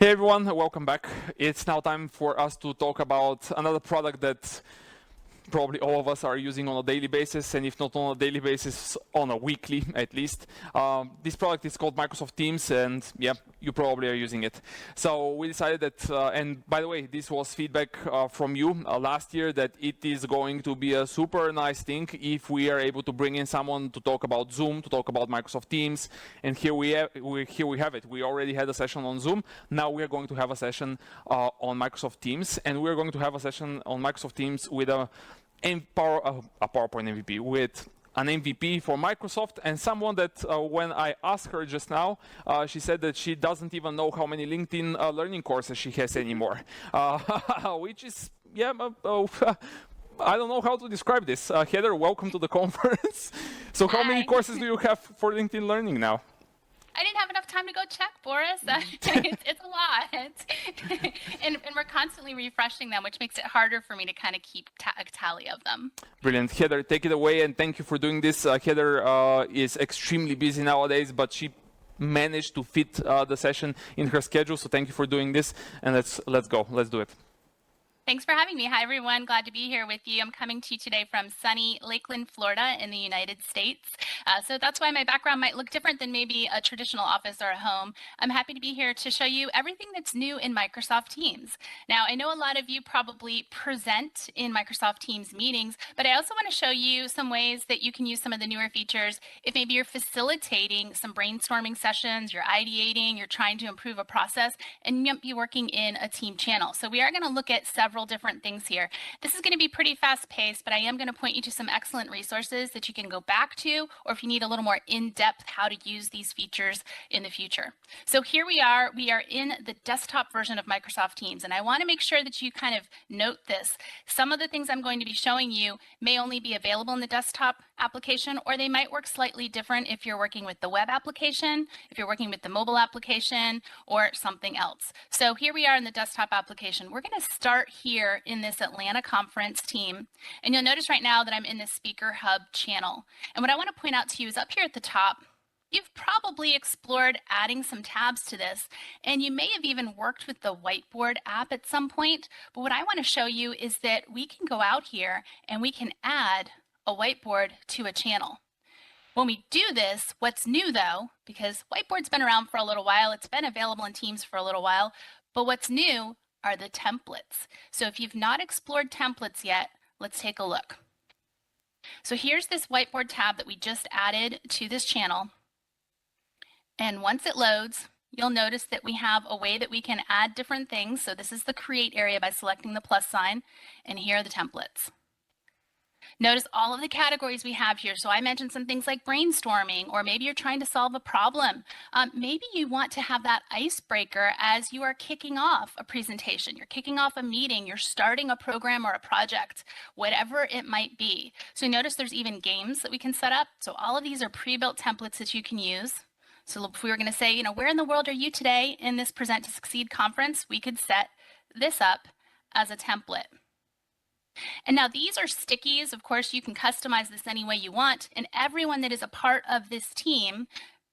Hey everyone, welcome back. It's now time for us to talk about another product that probably all of us are using on a daily basis, and if not on a daily basis, on a weekly at least. This product is called Microsoft Teams, and yeah, you probably are using it. So we decided that, and by the way, this was feedback from you last year, that it is going to be a super nice thing if we are able to bring in someone to talk about Zoom, to talk about Microsoft Teams, and here we have it. We already had a session on Zoom. Now we are going to have a session on Microsoft Teams, and we're going to have a session on Microsoft Teams with a PowerPoint MVP, with an MVP for Microsoft, and someone that when I asked her just now, she said that she doesn't even know how many LinkedIn learning courses she has anymore, which is, yeah, I don't know how to describe this. Heather, welcome to the conference. So how many courses do you have for LinkedIn Learning now? I didn't have enough time to go check, Boris. It's a lot. and we're constantly refreshing them, which makes it harder for me to kind of keep a tally of them. Brilliant. Heather, take it away, and thank you for doing this. Heather is extremely busy nowadays, but she managed to fit the session in her schedule, so thank you for doing this, and let's go. Let's do it. Thanks for having me. Hi, everyone. Glad to be here with you. I'm coming to you today from sunny Lakeland, Florida in the United States. So that's why my background might look different than maybe a traditional office or a home. I'm happy to be here to show you everything that's new in Microsoft Teams. Now, I know a lot of you probably present in Microsoft Teams meetings, but I also want to show you some ways that you can use some of the newer features if maybe you're facilitating some brainstorming sessions, you're ideating, you're trying to improve a process, and you might be working in a team channel. So we are going to look at several different things here. This is going to be pretty fast-paced, but I am going to point you to some excellent resources that you can go back to, or if you need a little more in-depth how to use these features in the future. So here we are in the desktop version of Microsoft Teams, and I want to make sure that you kind of note this. Some of the things I'm going to be showing you may only be available in the desktop application, or they might work slightly different if you're working with the web application, if you're working with the mobile application, or something else. So here we are in the desktop application. We're going to start here in this Atlanta conference team, and you'll notice right now that I'm in the Speaker Hub channel. And what I want to point out to you is up here at the top, you've probably explored adding some tabs to this, and you may have even worked with the Whiteboard app at some point. But what I want to show you is that we can go out here and we can add a whiteboard to a channel. When we do this, what's new though, because Whiteboard's been around for a little while, it's been available in Teams for a little while, but what's new are the templates. So if you've not explored templates yet, let's take a look. So here's this Whiteboard tab that we just added to this channel. And once it loads, you'll notice that we have a way that we can add different things. So this is the create area by selecting the plus sign, and here are the templates. Notice all of the categories we have here. So I mentioned some things like brainstorming, or maybe you're trying to solve a problem. Maybe you want to have that icebreaker as you are kicking off a presentation. You're kicking off a meeting. You're starting a program or a project, whatever it might be. So notice there's even games that we can set up. So all of these are pre-built templates that you can use. So if we were going to say, where in the world are you today in this Present to Succeed conference, we could set this up as a template. And now these are stickies. Of course, you can customize this any way you want, and everyone that is a part of this team,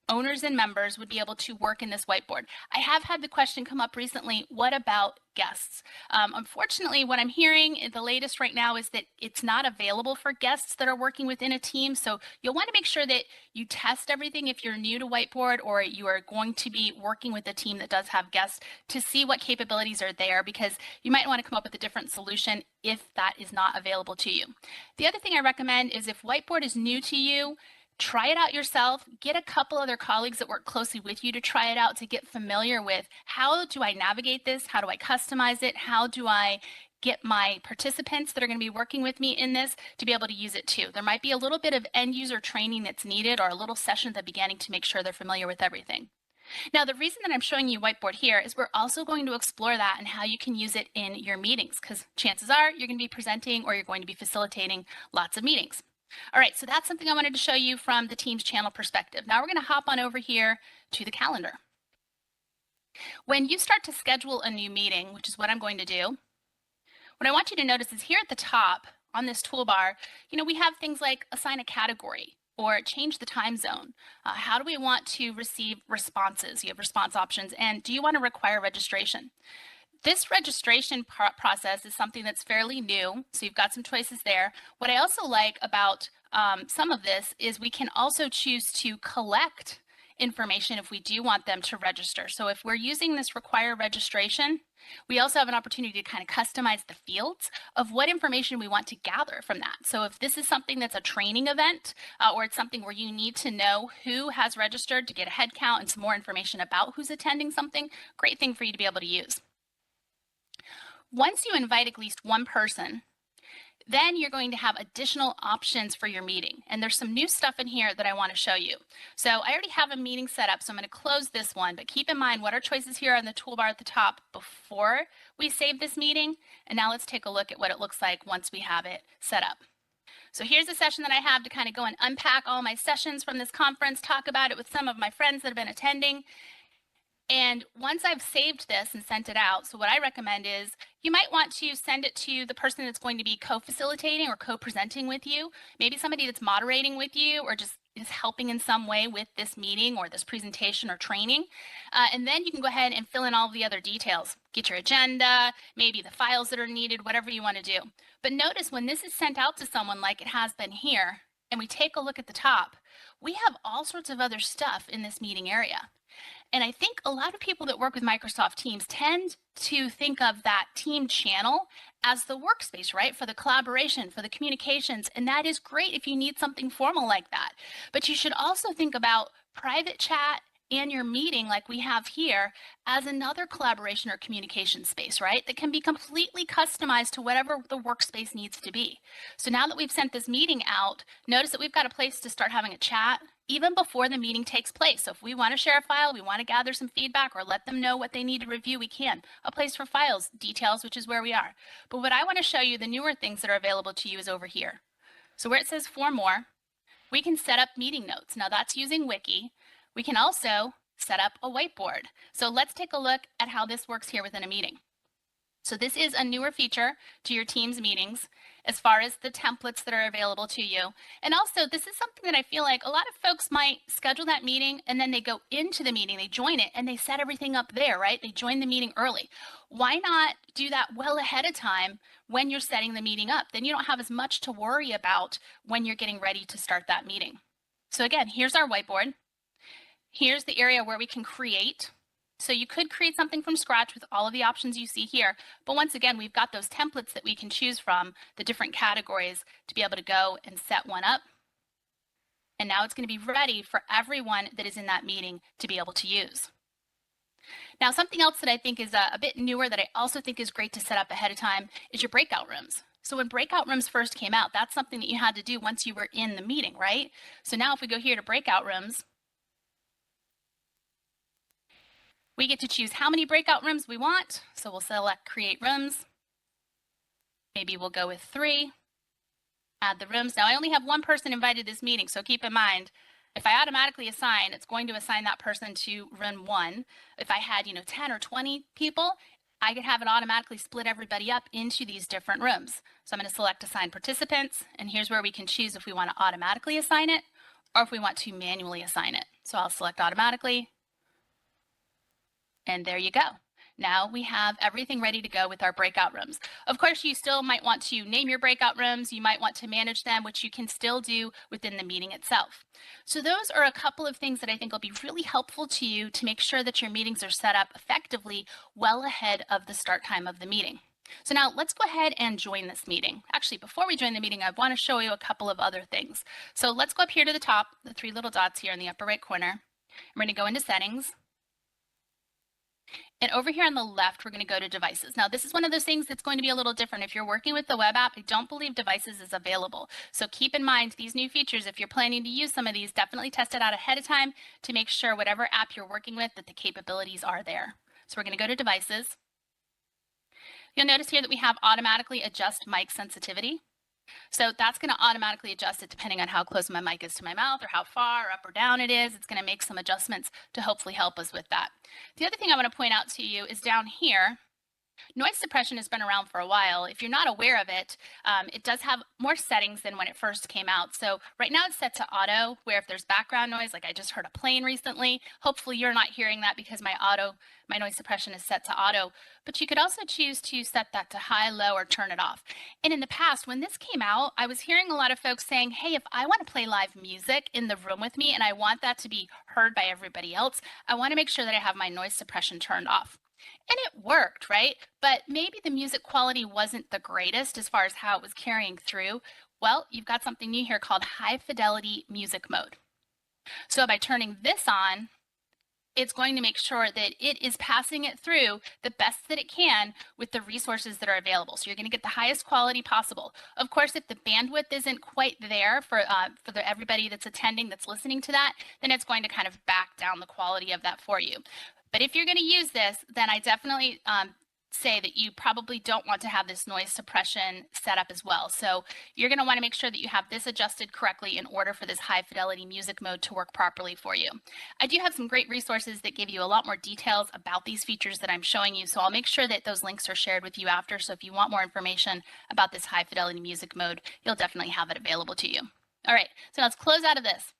owners and members, would be able to work in this whiteboard. I have had the question come up recently, what about guests? Unfortunately, what I'm hearing, the latest right now, is that it's not available for guests that are working within a team. So you'll want to make sure that you test everything if you're new to Whiteboard, or you are going to be working with a team that does have guests, to see what capabilities are there, because you might want to come up with a different solution if that is not available to you. The other thing I recommend is, if Whiteboard is new to you, try it out yourself. Get a couple other colleagues that work closely with you to try it out, to get familiar with, how do I navigate this? How do I customize it? How do I get my participants that are going to be working with me in this to be able to use it too? There might be a little bit of end user training that's needed, or a little session at the beginning to make sure they're familiar with everything. Now, the reason that I'm showing you Whiteboard here is we're also going to explore that and how you can use it in your meetings, because chances are you're going to be presenting or you're going to be facilitating lots of meetings. All right, so that's something I wanted to show you from the Teams channel perspective. Now we're going to hop on over here to the calendar. When you start to schedule a new meeting, which is what I'm going to do, what I want you to notice is here at the top on this toolbar, we have things like assign a category. or change the time zone? How do we want to receive responses? You have response options. And do you want to require registration? This registration process is something that's fairly new, so you've got some choices there. What I also like about some of this is we can also choose to collect information if we do want them to register. So if we're using this require registration, we also have an opportunity to kind of customize the fields of what information we want to gather from that. So if this is something that's a training event or it's something where you need to know who has registered to get a head count and some more information about who's attending something, great thing for you to be able to use. Once you invite at least one person, then you're going to have additional options for your meeting. And there's some new stuff in here that I want to show you. So I already have a meeting set up, so I'm going to close this one, but keep in mind what our choices here on the toolbar at the top before we save this meeting. And now let's take a look at what it looks like once we have it set up. So here's a session that I have to kind of go and unpack all my sessions from this conference, talk about it with some of my friends that have been attending. And once I've saved this and sent it out, so what I recommend is you might want to send it to the person that's going to be co-facilitating or co-presenting with you, maybe somebody that's moderating with you or just is helping in some way with this meeting or this presentation or training. And then you can go ahead and fill in all of the other details. Get your agenda, maybe the files that are needed, whatever you want to do. But notice when this is sent out to someone like it has been here, and we take a look at the top, we have all sorts of other stuff in this meeting area. And I think a lot of people that work with Microsoft Teams tend to think of that team channel as the workspace, right? For the collaboration, for the communications. And that is great if you need something formal like that. But you should also think about private chat and your meeting like we have here as another collaboration or communication space, right? That can be completely customized to whatever the workspace needs to be. So now that we've sent this meeting out, notice that we've got a place to start having a chat even before the meeting takes place. So if we want to share a file, we want to gather some feedback or let them know what they need to review, we can. A place for files, details, which is where we are. But what I want to show you, the newer things that are available to you is over here. So where it says for more, we can set up meeting notes. Now that's using Wiki. We can also set up a whiteboard. So let's take a look at how this works here within a meeting. So this is a newer feature to your Teams meetings as far as the templates that are available to you. And also this is something that I feel like a lot of folks might schedule that meeting and then they go into the meeting, they join it and they set everything up there, right? They join the meeting early. Why not do that well ahead of time when you're setting the meeting up? Then you don't have as much to worry about when you're getting ready to start that meeting. So again, here's our whiteboard. Here's the area where we can create. So you could create something from scratch with all of the options you see here. But once again, we've got those templates that we can choose from, the different categories to be able to go and set one up. And now it's going to be ready for everyone that is in that meeting to be able to use. Now, something else that I think is a bit newer that I also think is great to set up ahead of time is your breakout rooms. So when breakout rooms first came out, that's something that you had to do once you were in the meeting, right? So now if we go here to breakout rooms, we get to choose how many breakout rooms we want. So we'll select create rooms. Maybe we'll go with 3. Add the rooms. Now I only have one person invited to this meeting, so keep in mind, if I automatically assign, it's going to assign that person to room 1. If I had, 10 or 20 people, I could have it automatically split everybody up into these different rooms. So I'm going to select assign participants, and here's where we can choose if we want to automatically assign it or if we want to manually assign it. So I'll select automatically. And there you go. Now we have everything ready to go with our breakout rooms. Of course, you still might want to name your breakout rooms. You might want to manage them, which you can still do within the meeting itself. So those are a couple of things that I think will be really helpful to you to make sure that your meetings are set up effectively well ahead of the start time of the meeting. So now let's go ahead and join this meeting. Actually, before we join the meeting, I want to show you a couple of other things. So let's go up here to the top, the 3 little dots here in the upper right corner. We're going to go into settings. And over here on the left, we're going to go to devices. Now, this is one of those things that's going to be a little different. If you're working with the web app, I don't believe devices is available. So keep in mind these new features. If you're planning to use some of these, definitely test it out ahead of time to make sure whatever app you're working with that the capabilities are there. So we're going to go to devices. You'll notice here that we have automatically adjust mic sensitivity. So that's going to automatically adjust it depending on how close my mic is to my mouth or how far up or down it is. It's going to make some adjustments to hopefully help us with that. The other thing I want to point out to you is down here, Noise suppression has been around for a while. If you're not aware of it, it does have more settings than when it first came out. So right now it's set to auto, where if there's background noise, like I just heard a plane recently, hopefully you're not hearing that because my noise suppression is set to auto. But you could also choose to set that to high, low, or turn it off. And in the past, when this came out, I was hearing a lot of folks saying, hey, if I want to play live music in the room with me and I want that to be heard by everybody else, I want to make sure that I have my noise suppression turned off. And it worked, right? But maybe the music quality wasn't the greatest as far as how it was carrying through. Well, you've got something new here called high-fidelity music mode. So by turning this on, it's going to make sure that it is passing it through the best that it can with the resources that are available. So you're going to get the highest quality possible. Of course, if the bandwidth isn't quite there for everybody that's attending, that's listening to that, then it's going to kind of back down the quality of that for you. But if you're going to use this, then I definitely say that you probably don't want to have this noise suppression set up as well. So you're going to want to make sure that you have this adjusted correctly in order for this high fidelity music mode to work properly for you. I do have some great resources that give you a lot more details about these features that I'm showing you. So I'll make sure that those links are shared with you after. So if you want more information about this high fidelity music mode, you'll definitely have it available to you. All right, so now let's close out of this.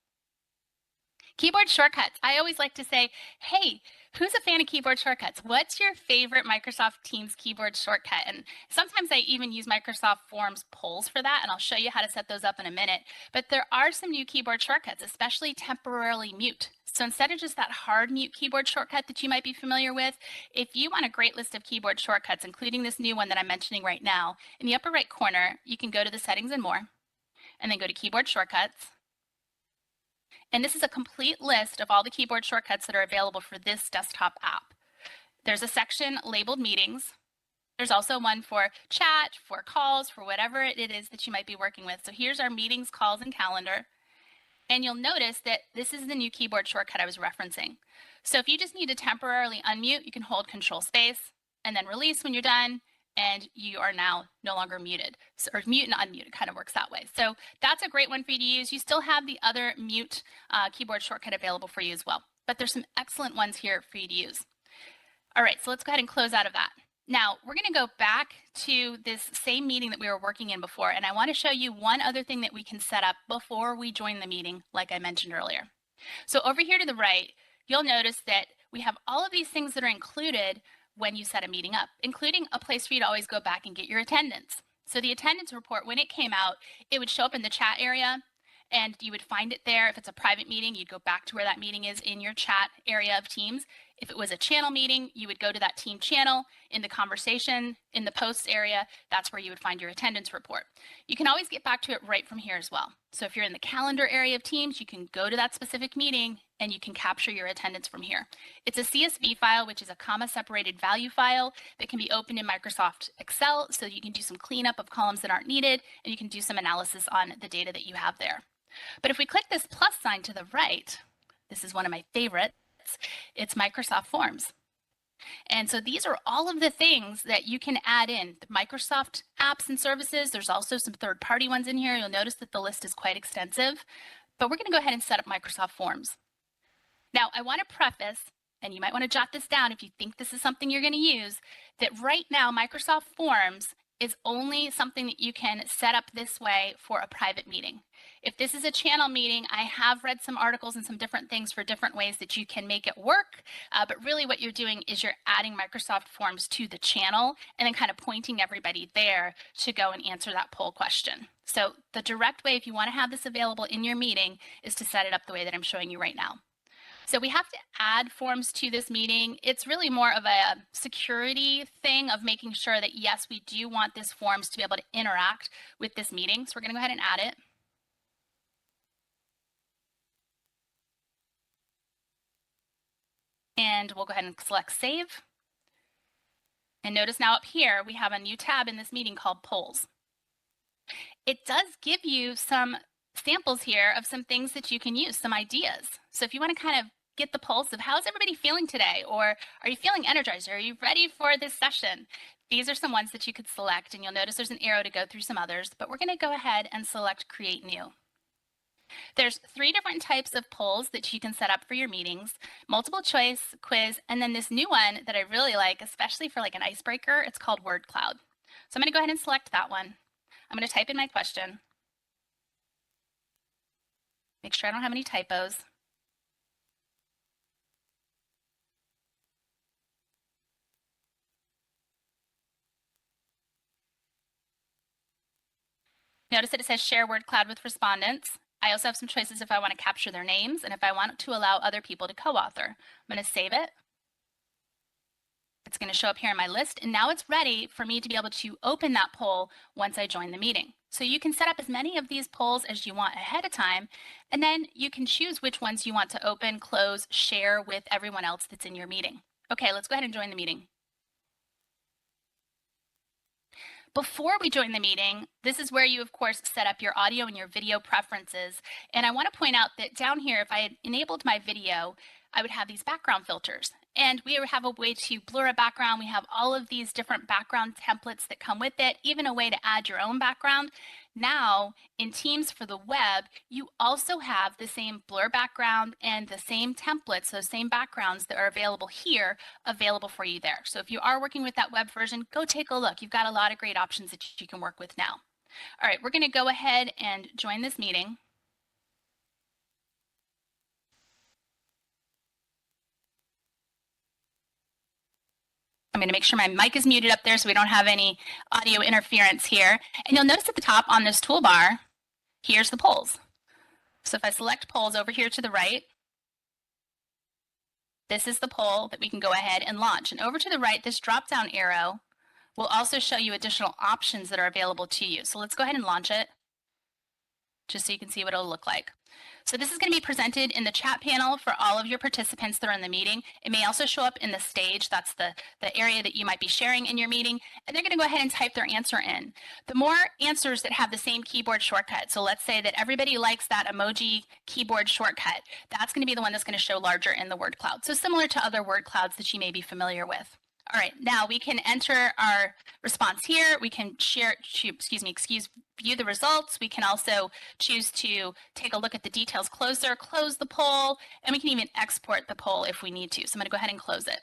Keyboard shortcuts. I always like to say, hey, who's a fan of keyboard shortcuts? What's your favorite Microsoft Teams keyboard shortcut? And sometimes I even use Microsoft Forms polls for that, and I'll show you how to set those up in a minute. But there are some new keyboard shortcuts, especially temporarily mute. So instead of just that hard mute keyboard shortcut that you might be familiar with, if you want a great list of keyboard shortcuts, including this new one that I'm mentioning right now, in the upper right corner, you can go to the settings and more, and then go to keyboard shortcuts. And this is a complete list of all the keyboard shortcuts that are available for this desktop app. There's a section labeled meetings. There's also one for chat, for calls, for whatever it is that you might be working with. So here's our meetings, calls, and calendar. And you'll notice that this is the new keyboard shortcut I was referencing. So if you just need to temporarily unmute, you can hold Control Space and then release when you're done, and you are now no longer muted. So, or mute and unmute, it kind of works that way. So that's a great one for you to use. You still have the other mute keyboard shortcut available for you as well. But there's some excellent ones here for you to use. All right, so let's go ahead and close out of that. Now, we're going to go back to this same meeting that we were working in before, and I want to show you one other thing that we can set up before we join the meeting, like I mentioned earlier. So over here to the right, you'll notice that we have all of these things that are included when you set a meeting up, including a place for you to always go back and get your attendance. So the attendance report, when it came out, it would show up in the chat area, and you would find it there. If it's a private meeting, you'd go back to where that meeting is in your chat area of Teams. If it was a channel meeting, you would go to that team channel in the conversation, in the posts area. That's where you would find your attendance report. You can always get back to it right from here as well. So if you're in the calendar area of Teams, you can go to that specific meeting and you can capture your attendance from here. It's a CSV file, which is a comma-separated value file that can be opened in Microsoft Excel, so you can do some cleanup of columns that aren't needed, and you can do some analysis on the data that you have there. But if we click this plus sign to the right, this is one of my favorites, it's Microsoft Forms. And so these are all of the things that you can add in. The Microsoft apps and services, there's also some third-party ones in here. You'll notice that the list is quite extensive, but we're going to go ahead and set up Microsoft Forms. Now, I want to preface, and you might want to jot this down if you think this is something you're going to use, that right now Microsoft Forms is only something that you can set up this way for a private meeting. If this is a channel meeting, I have read some articles and some different things for different ways that you can make it work, but really what you're doing is you're adding Microsoft Forms to the channel and then kind of pointing everybody there to go and answer that poll question. So the direct way, if you want to have this available in your meeting, is to set it up the way that I'm showing you right now. So we have to add forms to this meeting. It's really more of a security thing of making sure that, yes, we do want this forms to be able to interact with this meeting. So we're going to go ahead and add it. And we'll go ahead and select save. And notice now up here, we have a new tab in this meeting called polls. It does give you some samples here of some things that you can use, some ideas. So if you want to kind of get the pulse of how's everybody feeling today, or are you feeling energized? Are you ready for this session? These are some ones that you could select, and you'll notice there's an arrow to go through some others, but we're going to go ahead and select Create New. There's 3 different types of polls that you can set up for your meetings: multiple choice, quiz, and then this new one that I really like, especially for like an icebreaker, it's called word cloud. So I'm going to go ahead and select that one. I'm going to type in my question. Make sure I don't have any typos. Notice that it says share word cloud with respondents. I also have some choices if I want to capture their names and if I want to allow other people to co-author. I'm going to save it. It's going to show up here in my list, and now it's ready for me to be able to open that poll once I join the meeting. So you can set up as many of these polls as you want ahead of time, and then you can choose which ones you want to open, close, share with everyone else that's in your meeting. Okay, let's go ahead and join the meeting. Before we join the meeting, this is where you, of course, set up your audio and your video preferences. And I want to point out that down here, if I had enabled my video, I would have these background filters. And we have a way to blur a background. We have all of these different background templates that come with it, even a way to add your own background. Now, in Teams for the web, you also have the same blur background and the same templates, those same backgrounds that are available here, available for you there. So if you are working with that web version, go take a look. You've got a lot of great options that you can work with now. All right, we're going to go ahead and join this meeting. I'm going to make sure my mic is muted up there so we don't have any audio interference here. And you'll notice at the top on this toolbar, here's the polls. So if I select polls over here to the right, this is the poll that we can go ahead and launch. And over to the right, this drop-down arrow will also show you additional options that are available to you. So let's go ahead and launch it, just so you can see what it'll look like. So this is going to be presented in the chat panel for all of your participants that are in the meeting. It may also show up in the stage. That's the area that you might be sharing in your meeting. And they're going to go ahead and type their answer in. The more answers that have the same keyboard shortcut, so let's say that everybody likes that emoji keyboard shortcut, that's going to be the one that's going to show larger in the word cloud. So similar to other word clouds that you may be familiar with. All right, now we can enter our response here. We can view the results. We can also choose to take a look at the details closer, close the poll, and we can even export the poll if we need to. So I'm going to go ahead and close it.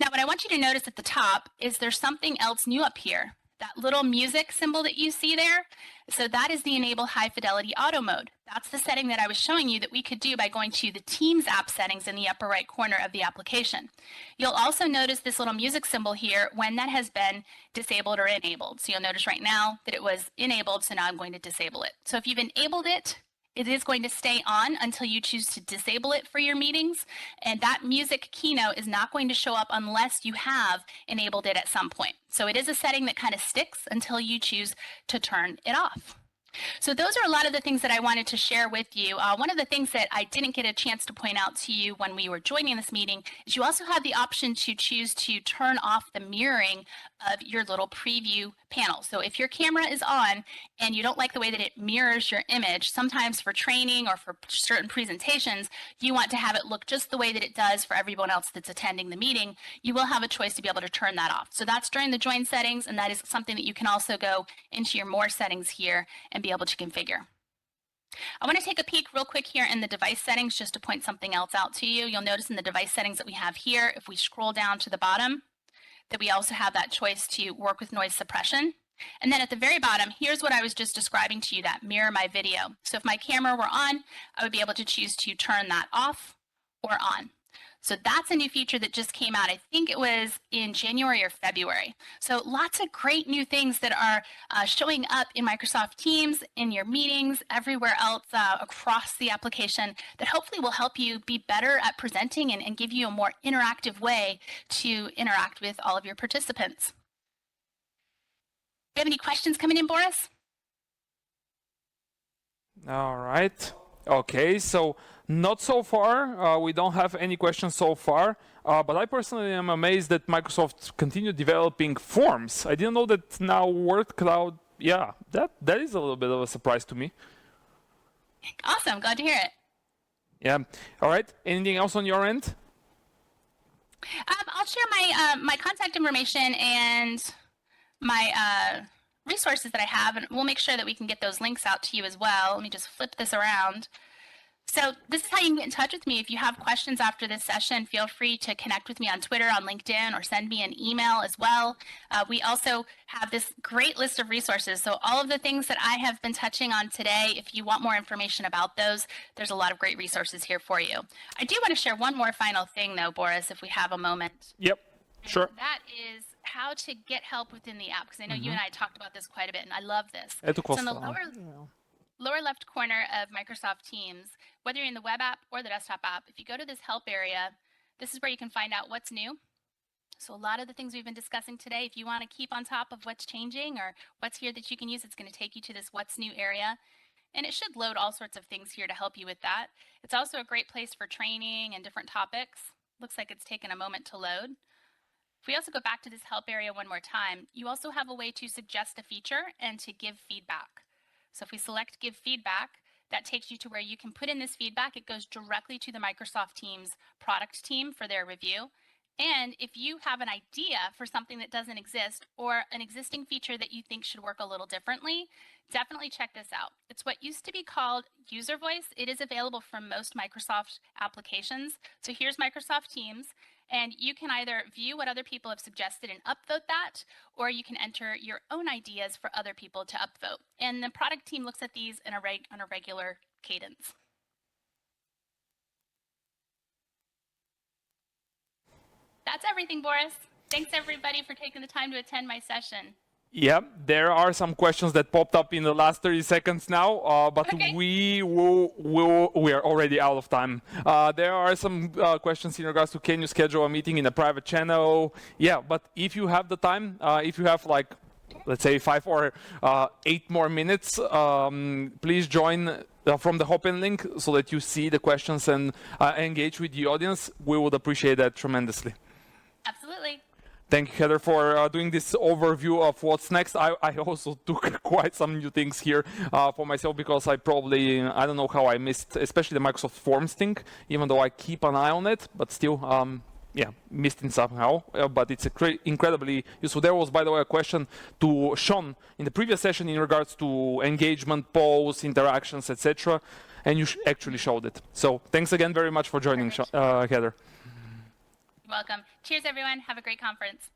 Now, what I want you to notice at the top is there's something else new up here. That little music symbol that you see there, so that is the enable high fidelity auto mode. That's the setting that I was showing you that we could do by going to the Teams app settings in the upper right corner of the application. You'll also notice this little music symbol here when that has been disabled or enabled. So you'll notice right now that it was enabled, so now I'm going to disable it. So if you've enabled it, it is going to stay on until you choose to disable it for your meetings. And that music keynote is not going to show up unless you have enabled it at some point. So it is a setting that kind of sticks until you choose to turn it off. So those are a lot of the things that I wanted to share with you. One of the things that I didn't get a chance to point out to you when we were joining this meeting is you also have the option to choose to turn off the mirroring of your little preview panel. So if your camera is on and you don't like the way that it mirrors your image, sometimes for training or for certain presentations, you want to have it look just the way that it does for everyone else that's attending the meeting, you will have a choice to be able to turn that off. So that's during the join settings, and that is something that you can also go into your more settings here and be able to configure. I want to take a peek real quick here in the device settings just to point something else out to you. You'll notice in the device settings that we have here, if we scroll down to the bottom, that we also have that choice to work with noise suppression. And then at the very bottom, here's what I was just describing to you, that mirror my video. So if my camera were on, I would be able to choose to turn that off or on. So that's a new feature that just came out. I think it was in January or February. So lots of great new things that are showing up in Microsoft Teams, in your meetings, everywhere else across the application that hopefully will help you be better at presenting and give you a more interactive way to interact with all of your participants. Do you have any questions coming in, Boris? All right. Okay, so not so far. We don't have any questions so far. But I personally am amazed that Microsoft continued developing forms. I didn't know that now Word Cloud, yeah, that is a little bit of a surprise to me. Awesome, glad to hear it. Yeah, all right. Anything else on your end? I'll share my contact information and my resources that I have, and we'll make sure that we can get those links out to you as well. Let me just flip this around. So this is how you can get in touch with me. If you have questions after this session, feel free to connect with me on Twitter, on LinkedIn, or send me an email as well. We also have this great list of resources. So all of the things that I have been touching on today, if you want more information about those, there's a lot of great resources here for you. I do want to share one more final thing though, Boris, if we have a moment. Yep, sure. And that is how to get help within the app, because I know you and I talked about this quite a bit, and I love this. So in the lower left corner of Microsoft Teams, whether you're in the web app or the desktop app, if you go to this help area, this is where you can find out what's new. So a lot of the things we've been discussing today, if you want to keep on top of what's changing or what's here that you can use, it's going to take you to this what's new area. And it should load all sorts of things here to help you with that. It's also a great place for training and different topics. Looks like it's taken a moment to load. If we also go back to this help area one more time, you also have a way to suggest a feature and to give feedback. So if we select give feedback, that takes you to where you can put in this feedback. It goes directly to the Microsoft Teams product team for their review. And if you have an idea for something that doesn't exist or an existing feature that you think should work a little differently, definitely check this out. It's what used to be called user voice. It is available from most Microsoft applications. So here's Microsoft Teams. And you can either view what other people have suggested and upvote that, or you can enter your own ideas for other people to upvote. And the product team looks at these on a regular cadence. That's everything, Boris. Thanks, everybody, for taking the time to attend my session. Yeah, there are some questions that popped up in the last 30 seconds now, but Okay. we are already out of time. There are some questions in regards to can you schedule a meeting in a private channel? Yeah, but if you have the time, if you have like, let's say 5 or 8 more minutes, please join from the Hopin link so that you see the questions and engage with the audience. We would appreciate that tremendously. Absolutely. Thank you, Heather, for doing this overview of what's next. I also took quite some new things here for myself because I don't know how I missed, especially the Microsoft Forms thing, even though I keep an eye on it, but still, missed it somehow. But it's incredibly useful. There was, by the way, a question to Sean in the previous session in regards to engagement, polls, interactions, etc. And you actually showed it. So thanks again very much for joining, Heather. Welcome. Cheers, everyone. Have a great conference.